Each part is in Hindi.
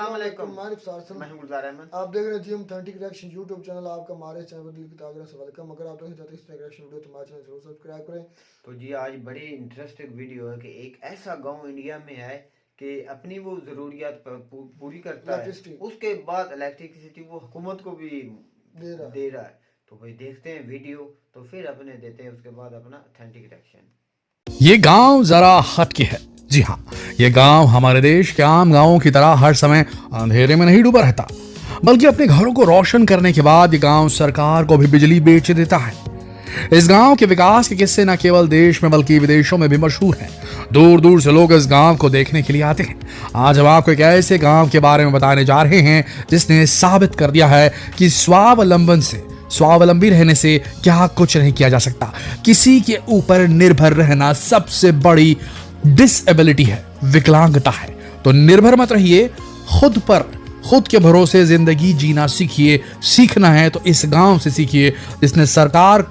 अस्सलामुअलैकुम। मैं हूं गुलजार अहमद। आप देख रहे हैं जी हम ऑथेंटिक रिएक्शन यूट्यूब चैनल। आपका हमारे चैनल पर दिल की ताकत से वेलकम। अगर आप देखना चाहते हैं इस तरह रिएक्शन वीडियो तो हमारे चैनल जरूर सब्सक्राइब करें। तो जी आज बड़ी इंटरेस्टिंग वीडियो है कि एक ऐसा गांव इंडिया में है कि अपनी वो ज़रूरियात पूरी करता है, उसके बाद इलेक्ट्रिसिटी वो हुकूमत को भी दे रहा है। तो भाई देखते हैं वीडियो, तो फिर अपने देते हैं उसके बाद अपना ऑथेंटिक रिएक्शन। ये गांव जरा हटके है। जी हाँ, ये गांव हमारे देश के आम गांवों की तरह हर समय अंधेरे में नहीं डूबा रहता, बल्कि अपने घरों को रोशन करने के बाद ये गांव सरकार को भी बिजली बेच देता है। इस गांव के विकास के किस्से न केवल देश में बल्कि विदेशों में भी मशहूर हैं। दूर दूर से लोग इस गांव को देखने के लिए आते हैं। आज हम आपको एक ऐसे गांव के बारे में बताने जा रहे हैं जिसने साबित कर दिया है कि स्वावलंबी रहने से क्या कुछ नहीं किया जा सकता। किसी के ऊपर निर्भर रहना सबसे बड़ी डिसेबिलिटी है, विकलांगता है। तो निर्भर मत रहिए, खुद पर, खुद के भरोसे जिंदगी जीना सीखिए। सीखना है तो इस गांव से सीखिए जिसने सरकार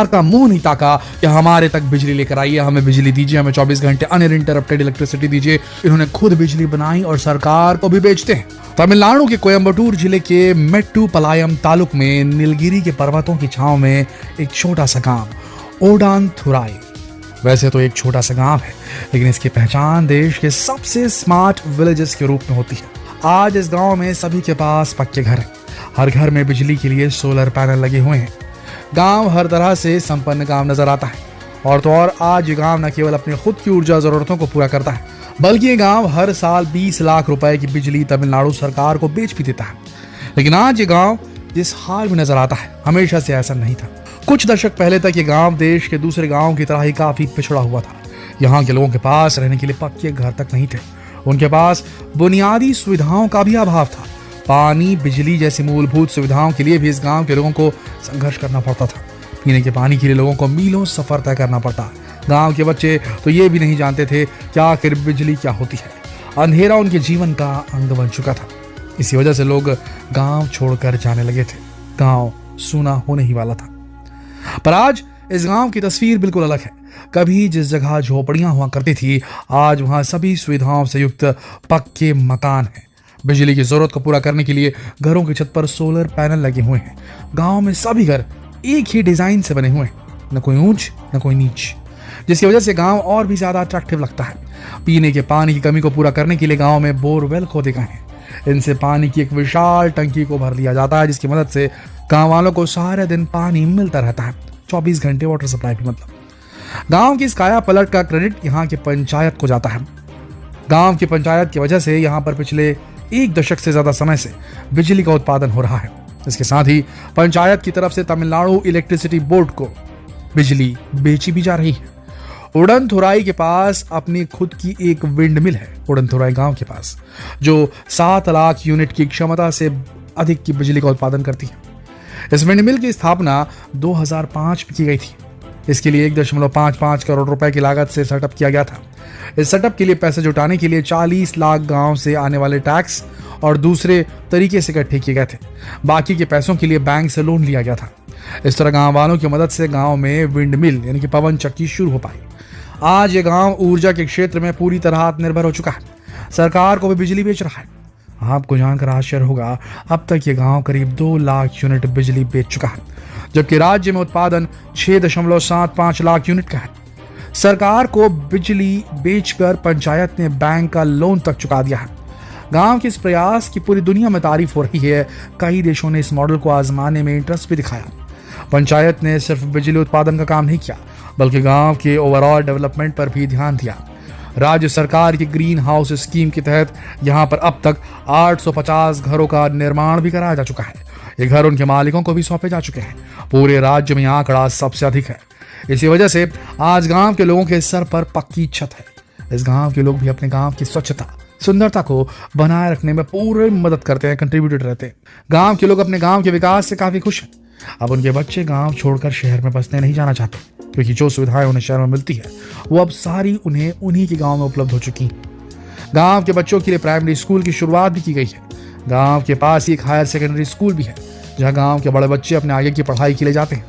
का मुंह नहीं ताका कि हमारे तक बिजली लेकर आइए, हमें बिजली दीजिए, हमें 24 घंटे अनइंटरप्टेड इलेक्ट्रिसिटी दीजिए। इन्होंने खुद बिजली बनाई और सरकार को भी बेचते हैं। तमिलनाडु के कोयम्बटूर जिले के मेट्टुपलायम तालुक में नीलगिरी के पर्वतों की छांव में एक छोटा सा गांव ओडानथुराई। वैसे तो एक छोटा सा गांव है, लेकिन इसकी पहचान देश के सबसे स्मार्ट विलेजेस के रूप में होती है। आज इस गांव में सभी के पास पक्के घर हैं। हर घर में बिजली के लिए सोलर पैनल लगे हुए हैं। गांव हर तरह से संपन्न गांव नजर आता है। और तो और आज ये गांव न केवल अपनी खुद की ऊर्जा जरूरतों को पूरा करता है, बल्कि ये गांव हर साल 20 लाख रुपए की बिजली तमिलनाडु सरकार को बेच भी देता है। लेकिन आज ये गांव जिस हाल में नजर आता है, हमेशा से ऐसा नहीं था। कुछ दशक पहले तक ये गांव देश के दूसरे गांव की तरह ही काफी पिछड़ा हुआ था। यहाँ के लोगों के पास रहने के लिए पक्के घर तक नहीं थे। उनके पास बुनियादी सुविधाओं का भी अभाव था। पानी, बिजली जैसी मूलभूत सुविधाओं के लिए भी इस गांव के लोगों को संघर्ष करना पड़ता था। पीने के पानी के लिए लोगों को मीलों सफर तय करना पड़ता। गांव के बच्चे तो ये भी नहीं जानते थे कि आखिर बिजली क्या होती है। अंधेरा उनके जीवन का अंग बन चुका था। इसी वजह से लोग गांव छोड़कर जाने लगे थे। गांव सूना होने ही वाला था। पर आज इस गांव की तस्वीर बिल्कुल अलग है। कभी जिस जगह झोपड़ियां हुआ करती थी, आज वहां सभी सुविधाओं से युक्त पक्के मकान हैं। बिजली की जरूरत को पूरा करने के लिए घरों की छत पर सोलर पैनल लगे हुए हैं। गांव में सभी घर एक ही डिजाइन से बने हुए हैं, न कोई ऊंच न कोई नीच, जिसकी वजह से गांव और भी ज्यादा अट्रैक्टिव लगता है। पीने के पानी की कमी को पूरा करने के लिए गांव में बोरवेल खोदे गए हैं। इनसे पानी की एक विशाल टंकी को भर लिया जाता है, जिसकी मदद से गांव वालों को सारे दिन पानी मिलता रहता है। 24 घंटे वाटर सप्लाई भी। मतलब गांव की इस काया पलट का क्रेडिट यहाँ के पंचायत को जाता है। गांव की पंचायत की वजह से यहाँ पर पिछले 1 दशक से ज्यादा समय से बिजली का उत्पादन हो रहा है। इसके साथ ही पंचायत की तरफ से तमिलनाडु इलेक्ट्रिसिटी बोर्ड को बिजली बेची भी जा रही है। ओडनथुराई के पास अपनी खुद की एक विंड मिल है, ओडनथुराई गांव के पास, जो 7 लाख यूनिट की क्षमता से अधिक की बिजली का उत्पादन करती है। इस विंड मिल की स्थापना 2005 में की गई थी। इसके लिए 1.55 करोड़ रुपए की लागत से सेटअप किया गया था। इस सेटअप के लिए पैसे जुटाने के लिए 40 लाख गांव से आने वाले टैक्स और दूसरे तरीके से इकट्ठे किए गए थे। बाकी के पैसों के लिए बैंक से लोन लिया गया था। इस तरह गांव वालों की मदद से गांव में विंड मिल यानी कि पवन चक्की शुरू हो पाई। आज ये गांव ऊर्जा के क्षेत्र में पूरी तरह आत्मनिर्भर हो चुका है। सरकार को भी बिजली बेच रहा है। आपको जानकर आश्चर्य होगा, अब तक ये गांव करीब 2 लाख यूनिट बिजली बेच चुका है, जबकि राज्य में उत्पादन 6.75 लाख यूनिट का है। सरकार को बिजली बेचकर पंचायत ने बैंक का लोन तक चुका दिया है। गांव के इस प्रयास की पूरी दुनिया में तारीफ हो रही है। कई देशों ने इस मॉडल को आजमाने में इंटरेस्ट भी दिखाया। पंचायत ने सिर्फ बिजली उत्पादन का काम नहीं किया, बल्कि गांव के ओवरऑल डेवलपमेंट पर भी ध्यान दिया। राज्य सरकार की ग्रीन हाउस स्कीम के तहत यहाँ पर अब तक 850 घरों का निर्माण भी कराया जा चुका है। ये घर उनके मालिकों को भी सौंपे जा चुके हैं। पूरे राज्य में यह आंकड़ा सबसे अधिक है। इसी वजह से आज गांव के लोगों के सर पर पक्की छत है। इस गांव के लोग भी अपने गांव की स्वच्छता, सुंदरता को बनाए रखने में पूरी मदद करते हैं, कंट्रीब्यूटेड रहते हैं। गांव के लोग अपने गांव के विकास से काफी खुश हैं। अब उनके बच्चे गांव छोड़कर शहर में बसने नहीं जाना चाहते, क्योंकि जो सुविधाएं उन्हें शहर में मिलती है वो अब सारी उन्हें उन्हीं के गांव में उपलब्ध हो चुकी हैं। गांव के बच्चों के लिए प्राइमरी स्कूल की शुरुआत भी की गई है। गांव के पास ही एक हायर सेकेंडरी स्कूल भी है, जहां गांव के बड़े बच्चे अपने आगे की पढ़ाई के लिए जाते हैं।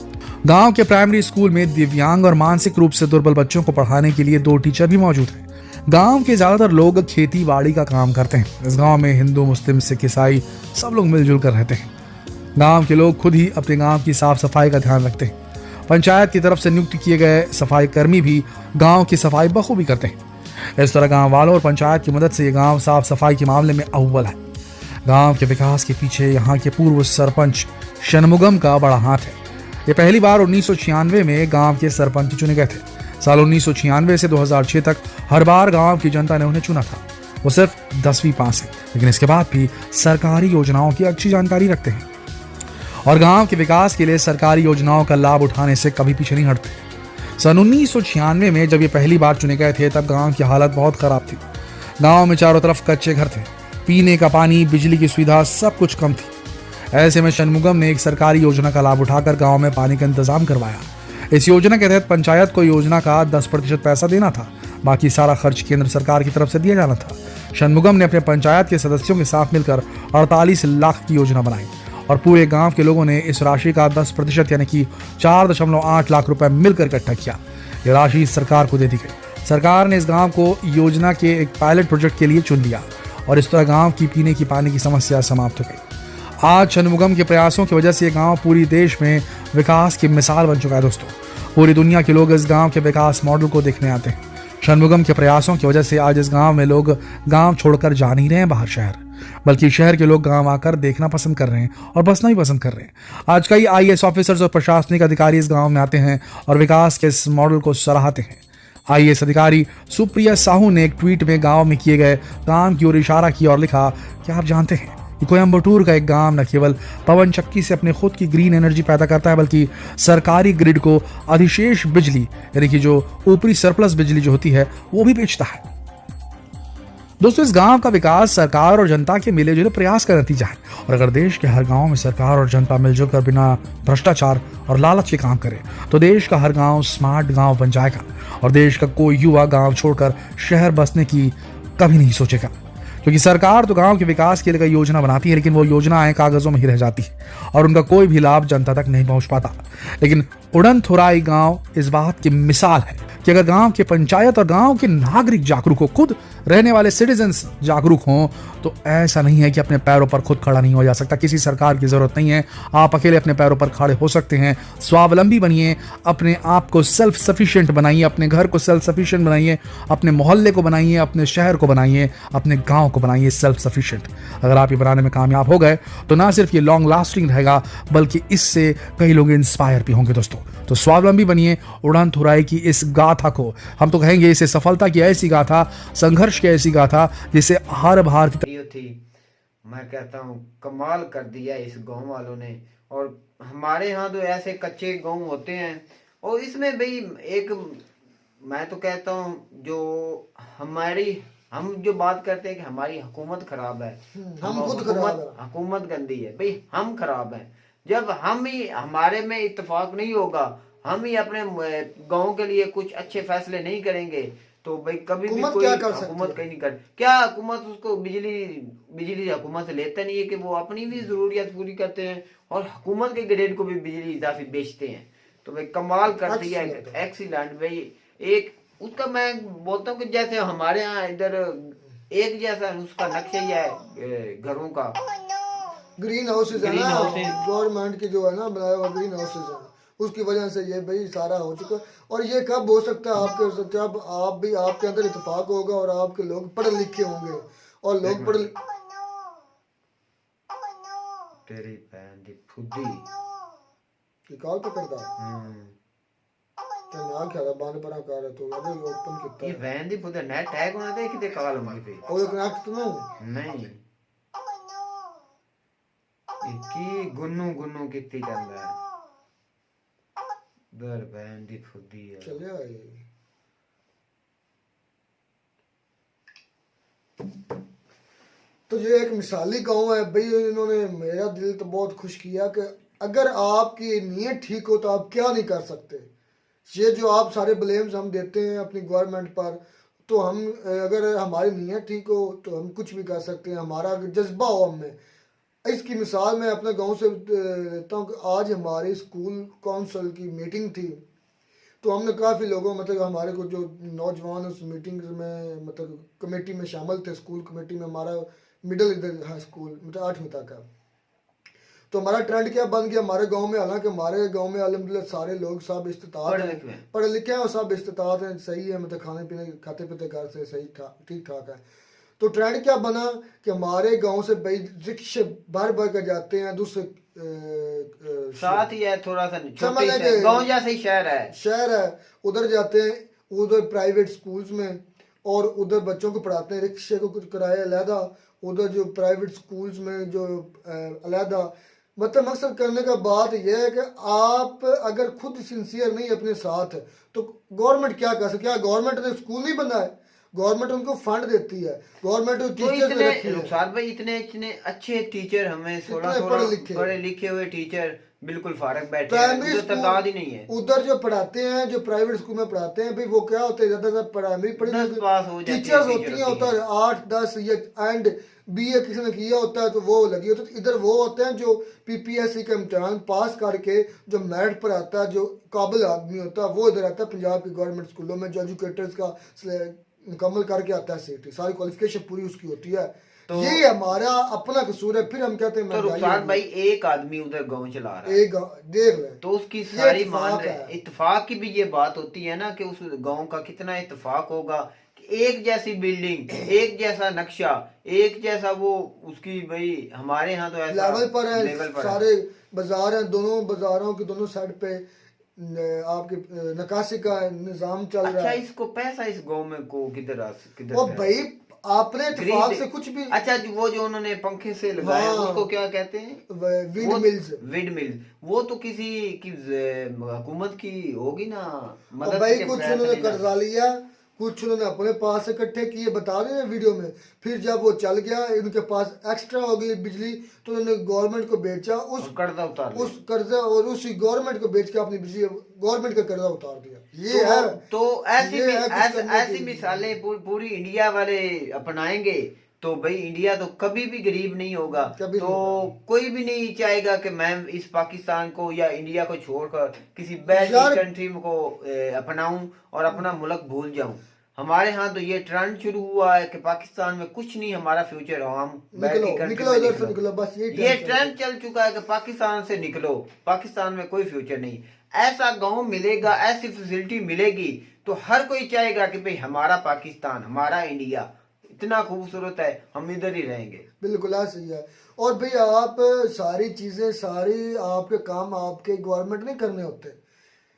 गांव के प्राइमरी स्कूल में दिव्यांग और मानसिक रूप से दुर्बल बच्चों को पढ़ाने के लिए 2 टीचर भी मौजूद हैं। गांव के ज्यादातर लोग खेती बाड़ी का काम करते हैं। इस गांव में हिंदू, मुस्लिम, सिख, ईसाई सब लोग मिलजुल कर रहते हैं। गांव के लोग खुद ही अपने गांव की साफ सफाई का ध्यान रखते हैं। पंचायत की तरफ से नियुक्त किए गए सफाई कर्मी भी गांव की सफाई बखूबी करते हैं। इस तरह गांव वालों और पंचायत की मदद से ये गांव साफ सफाई के मामले में अव्वल है। गांव के विकास के पीछे यहाँ के पूर्व सरपंच षणमुगम का बड़ा हाथ है। ये पहली बार 1996 में गांव के सरपंच चुने गए थे। साल 1996 से 2006 तक हर बार गांव की जनता ने उन्हें चुना था। वो सिर्फ 10वीं पास है, लेकिन इसके बाद भी सरकारी योजनाओं की अच्छी जानकारी रखते हैं और गांव के विकास के लिए सरकारी योजनाओं का लाभ उठाने से कभी पीछे नहीं हटते। सन 1996 में जब ये पहली बार चुने गए थे, तब गांव की हालत बहुत खराब थी। गांव में चारों तरफ कच्चे घर थे, पीने का पानी, बिजली की सुविधा सब कुछ कम थी। ऐसे में षणमुगम ने एक सरकारी योजना का लाभ उठाकर गांव में पानी का इंतजाम करवाया। इस योजना के तहत पंचायत को योजना का 10% पैसा देना था, बाकी सारा खर्च केंद्र सरकार की तरफ से दिया जाना था। षणमुगम ने अपने पंचायत के सदस्यों के साथ मिलकर 48 लाख की योजना बनाई और पूरे गांव के लोगों ने इस राशि का 10% यानी कि 4.8 लाख रुपए मिलकर इकट्ठा किया। यह राशि सरकार को दे दी गई। सरकार ने इस गांव को योजना के एक पायलट प्रोजेक्ट के लिए चुन लिया और इस तरह गांव की पीने की पानी की समस्या समाप्त हो गई। आज षणमुगम के प्रयासों की वजह से ये गांव पूरी देश में विकास की मिसाल बन चुका है। दोस्तों, पूरी दुनिया के लोग इस गांव के विकास मॉडल को देखने आते हैं। षणमुगम के प्रयासों की वजह से आज इस गांव में लोग गांव छोड़कर जा नहीं रहे हैं बाहर शहर, बल्कि शहर के लोग गांव आकर देखना पसंद कर रहे हैं और बसना भी पसंद कर रहे हैं। आज कई IAS ऑफिसर्स और प्रशासनिक अधिकारी इस गांव में आते हैं और विकास के इस मॉडल को सराहते हैं। IAS अधिकारी सुप्रिया साहू ने एक ट्वीट में गांव में किए गए काम की ओर इशारा किया और लिखा कि आप जानते हैं कि कोयम्बटूर का एक गांव न केवल पवन चक्की से अपने खुद की ग्रीन एनर्जी पैदा करता है, बल्कि सरकारी ग्रिड को अधिशेष बिजली यानी कि जो ऊपरी सरप्लस बिजली जो होती है वो भी बेचता है। दोस्तों, इस गांव का विकास सरकार और जनता के मिले जुले प्रयास का नतीजा है और अगर देश के हर गांव में सरकार और जनता मिलजुल कर बिना भ्रष्टाचार और लालच के काम करे तो देश का हर गांव स्मार्ट गांव बन जाएगा और देश का कोई युवा गांव छोड़कर शहर बसने की कभी नहीं सोचेगा। क्योंकि सरकार तो गांव के विकास के लिए कई योजना बनाती है, लेकिन वो योजनाएं कागजों में ही रह जाती है और उनका कोई भी लाभ जनता तक नहीं पहुंच पाता। लेकिन उड़नथुराई गांव इस बात की मिसाल है कि अगर गांव के पंचायत और गांव के नागरिक जागरूक हो, खुद रहने वाले सिटीजन्स जागरूक हों, तो ऐसा नहीं है कि अपने पैरों पर खुद खड़ा नहीं हो जा सकता। किसी सरकार की जरूरत नहीं है, आप अकेले अपने पैरों पर खड़े हो सकते हैं। स्वावलंबी बनिए, अपने आप को सेल्फ सफिशिएंट बनाइए, अपने घर को सेल्फ सफिशिएंट बनाइए, अपने मोहल्ले को बनाइए, अपने शहर को बनाइए, अपने गांव को बनाइए सेल्फ सफिशिएंट। अगर आप ये बनाने में कामयाब हो गए तो ना सिर्फ ये लॉन्ग लास्टिंग रहेगा, बल्कि इससे कई लोग इंस्पायर भी होंगे। दोस्तों, तो स्वावलंबी बनिए। उड़नथुराई की इस गाथा को हम तो कहेंगे इसे सफलता की ऐसी गाथा, संघर्ष की ऐसी गाथा जिसे हर भारतीय थी। मैं कहता हूँ कमाल कर दिया इस गांव वालों ने। और हमारे यहाँ तो ऐसे कच्चे गांव होते हैं और इसमें भाई एक मैं तो कहता हूँ जो हम जो बात करते हैं कि हमारी हुकूमत खराब है, हम खुद खराब है, हुकूमत गंदी है। भाई हम खराब हैं। जब हम ही हमारे में इत्तेफाक नहीं होगा, हम ही अपने गांव के लिए कुछ अच्छे फैसले नहीं करेंगे तो भाई कभी भी कोई हुकूमत कहीं नहीं कर। क्या हुकूमत उसको बिजली हुकूमत से लेता नहीं है कि वो अपनी भी जरूरियात पूरी करते हैं और हुकूमत के ग्रेड को भी बिजली इजाफी बेचते हैं। तो भाई कमाल कर दिया, एक्सीलेंट भाई। एक उसका मैं बोलता हूँ कि जैसे हमारे यहाँ इधर एक जैसा उसका नक्शा ही है घरों का, ग्रीन हाउसेज है ना, गवर्नमेंट की जो है ना बनाया हुआ ग्रीन हाउसेज है, उसकी वजह से ये भाई सारा हो चुका है। और ये कब हो सकता है आपके, जब आप भी आपके अंदर इत्तेफाक होगा और आपके लोग पढ़े लिखे होंगे और लोग पढ़े तेरी बहन दी फुद्दी कॉल पे करता ना क्या बाने पर कर रहे तो अबे ओपन कितना ये बहन दी फुद्दी नेट टैग होना दे किते कॉल होगी पे और कनेक्ट तो नहीं की गुन्नू कितनी चल रहा है दर बहन दी फुद्दी है। चले आए तो ये एक मिसाली गाँव है भाई। इन्होंने मेरा दिल तो बहुत खुश किया कि अगर आपकी नीयत ठीक हो तो आप क्या नहीं कर सकते। ये जो आप सारे ब्लेम्स हम देते हैं अपनी गवर्नमेंट पर, तो हम अगर हमारी नीयत ठीक हो तो हम कुछ भी कर सकते हैं, हमारा जज्बा हो हम में। इसकी मिसाल मैं अपने गांव से लेता हूँ कि आज हमारे स्कूल काउंसिल की मीटिंग थी, तो हमने काफ़ी लोगों मतलब हमारे को जो नौजवान उस मीटिंग में मतलब कमेटी में शामिल थे, स्कूल कमेटी में, हमारा मिडिल इधर हाई स्कूल मतलब 8वीं तक का। तो हमारा ट्रेंड क्या बन गया हमारे गांव में, हालांकि हमारे गांव में अल्हम्दुलिल्लाह सारे लोग सब इस्तिताअत हैं, पढ़े लिखे हैं और सब इस्तिताअत हैं, सही है, मतलब खाने पीने खाते पीते घर से सही ठीक ठाक है। तो ट्रेंड क्या बना कि हमारे गांव से भाई रिक्शे भर भर कर जाते हैं दूसरे साथ ही है, थोड़ा सा गांव जैसा ही शहर है, उधर जाते हैं, उधर प्राइवेट स्कूल्स में और उधर बच्चों को पढ़ाते हैं, रिक्शे को कुछ किराया अलहदा, उधर जो प्राइवेट स्कूल्स में जो अलहदा। मतलब मकसद करने का बात यह है कि आप अगर खुद सिंसियर नहीं अपने साथ तो गवर्नमेंट क्या कर सकती है? गवर्नमेंट ने स्कूल नहीं बनाया, गवर्नमेंट उनको फंड देती है, गवर्नमेंट तो इतने अच्छे टीचर हमें पढ़े लिखे हुए टीचर बिल्कुल फारग बैठे हैं, तादाद ही नहीं है। उधर जो पढ़ाते हैं, जो प्राइवेट स्कूल में पढ़ाते हैं भाई, वो क्या होते हैं ज्यादातर प्राइमरी टीचर्स होती हैं, उधर 8-10 एंड BA किसी ने किया होता है तो वो लगी होती है। इधर वो होते हैं जो PPSC का इम्तिहान पास करके जो मेरिट पर आता है, जो काबिल आदमी होता है, वो इधर आता है पंजाब की गवर्नमेंट स्कूलों में, जो एजुकेटर्स का मुकम्मल करके आता है सीटी, सारी क्वालिफिकेशन पूरी उसकी होती है। तो ये हमारा अपना कसूर है, फिर हम कहते हैं। तो रुखसार भाई एक आदमी उधर गांव चला रहा है, एक देख ले, तो उसकी सारी मान रहे, इत्तेफाक की भी ये बात होती है ना कि उस गांव का कितना इत्तेफाक होगा, एक जैसी बिल्डिंग, एक जैसा नक्शा, एक जैसा वो उसकी भाई। हमारे यहाँ तो ऐसा लेवल पर है, सारे बाजार हैं, दोनों बाजारों के दोनों साइड पे आपके नकाशी का निजाम चल रहा है। अच्छा, इसको पैसा इस गांव में को किधर भाई आपने इत्तेफाक से कुछ भी। अच्छा, वो जो उन्होंने पंखे से लगाया उसको क्या कहते हैं? Wind mills. वो तो किसी की हुकूमत की होगी ना मदद। भाई कुछ उन्होंने कर्जा लिया, कुछ उन्होंने अपने पास इकट्ठे किए, बता रहे हैं वीडियो में, फिर जब वो चल गया, उनके पास एक्स्ट्रा हो गई बिजली तो उन्होंने गवर्नमेंट को बेचा, उस कर्जा उतार उस कर्जा और उसी गवर्नमेंट को बेच के अपनी बिजली गवर्नमेंट का कर्जा उतार दिया। ये है तो ऐसी मिसालें पूरी इंडिया वाले अपनाएंगे तो भाई इंडिया तो कभी भी गरीब नहीं होगा। तो कोई भी नहीं चाहेगा कि मैं इस पाकिस्तान को या इंडिया को छोड़कर किसी बैड कंट्री को अपनाऊं और अपना मुल्क भूल जाऊं। हमारे यहाँ तो ये ट्रेंड शुरू हुआ है कि पाकिस्तान में कुछ नहीं हमारा फ्यूचर हो, हम निकलो बस ये ट्रेंड चल चुका है कि पाकिस्तान से निकलो, पाकिस्तान में कोई फ्यूचर नहीं। ऐसा गांव मिलेगा, ऐसी फैसिलिटी मिलेगी तो हर कोई चाहेगा कि भाई हमारा पाकिस्तान, हमारा इंडिया इतना खूबसूरत है, हम इधर ही रहेंगे। बिल्कुल सही है। और भाई आप सारी चीजें, सारी आपके काम आपके गवर्नमेंट नहीं करने होते,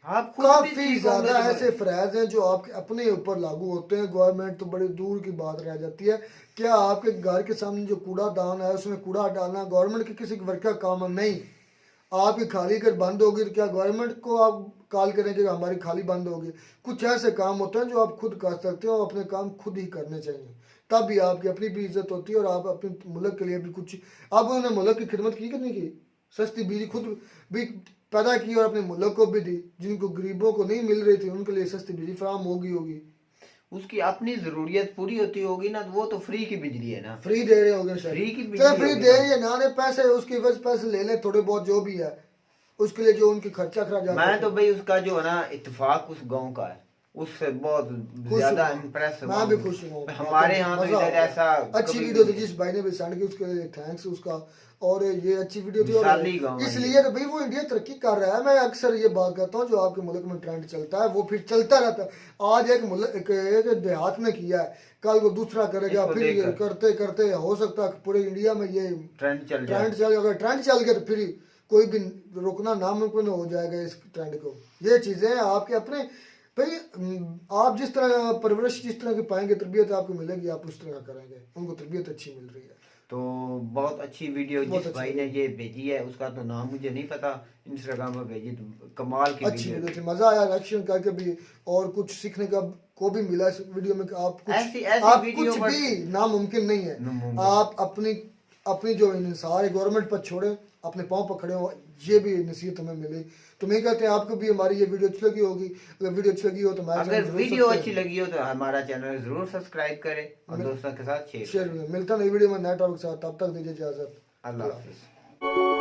आप काफी ज्यादा ऐसे फराज हैं जो आपके अपने ऊपर लागू होते हैं। गवर्नमेंट तो बड़ी दूर की बात रह जाती है। क्या आपके घर के सामने जो कूड़ादान है उसमें कूड़ा डालना गवर्नमेंट के किसी वर्क का काम नहीं? आपकी खाली कर बंद होगी तो क्या गवर्नमेंट को आप कॉल करेंगे हमारी खाली बंद होगी? कुछ ऐसे काम होते हैं जो आप खुद कर सकते हो, अपने काम खुद ही करने चाहिए, तब भी आपकी अपनी भी इज्जत होती है और आप अपने मुल्क के लिए भी कुछ। अब उन्होंने मुल्क की खिदमत की कि नहीं की? सस्ती बिजली खुद भी पैदा की और अपने मुल्क को भी दी, जिनको गरीबों को नहीं मिल रही थी उनके लिए सस्ती बिजली फराहम होगी। उसकी अपनी जरूरियत पूरी होती होगी ना, तो वो तो फ्री की बिजली है ना, फ्री दे रहे होंगे, फ्री की बिजली फ्री दे रही है ना, पैसे उसकी वजह पैसे ले ले थोड़े बहुत जो भी है उसके लिए जो उनकी खर्चा खराब जाता है। मैं तो भाई उसका जो है ना इत्तेफाक उस गांव का है, उससे बहुत ज्यादा इम्प्रेस मैं भी खुश हूँ। हमारे यहाँ तो इधर ऐसा अच्छी वीडियो थी जिस भाई ने भी सेंड की, उसके लिए थैंक्स उसका। और ये अच्छी वीडियो थी, इसलिए तो भाई वो इंडिया तरक्की कर रहा है। मैं अक्सर ये बात करता हूँ जो आपके मुल्क में ट्रेंड चलता है वो फिर चलता रहता है। आज एक मुल्क एक देहात में किया है, कल को दूसरा करेगा, फिर करते करते हो सकता है पूरे इंडिया में ये ट्रेंड चल अगर ट्रेंड चल गया तो फिर कोई भी रोकना नामुमकिन हो जाएगा इस ट्रेंड को। ये चीजें आपके अपने भाई, आप जिस तरह परवरिश जिस तरह की पाएंगे, तरबियत आपको मिलेगी, आप उस तरह करेंगे। उनको तरबियत अच्छी मिल रही है। तो बहुत अच्छी वीडियो जिस भाई ने ये भेजी है, उसका तो नाम मुझे नहीं पता, इंस्टाग्राम पर भेजी, तो कमाल की अच्छी वीडियो थी, मजा आया रिएक्शन करके भी और कुछ सीखने का को भी मिला इस वीडियो में। आप कुछ आप कुछ भी नामुमकिन नहीं है, आप अपनी जो इंसार है गवर्नमेंट पर छोड़े, अपने पाँव पर खड़े हो, ये भी नसीहत हमें मिली। तो मैं कहते हैं आपको भी हमारी ये वीडियो अच्छी लगी होगी। अगर वीडियो अच्छी लगी हो तो अगर वीडियो अच्छी लगी हो तो हमारा चैनल जरूर सब्सक्राइब करें और दोस्तों के साथ शेयर। मिलता नई वीडियो में नए टॉपिक के साथ, तब तक दीजिए इजाजत। अल्लाह हाफिज।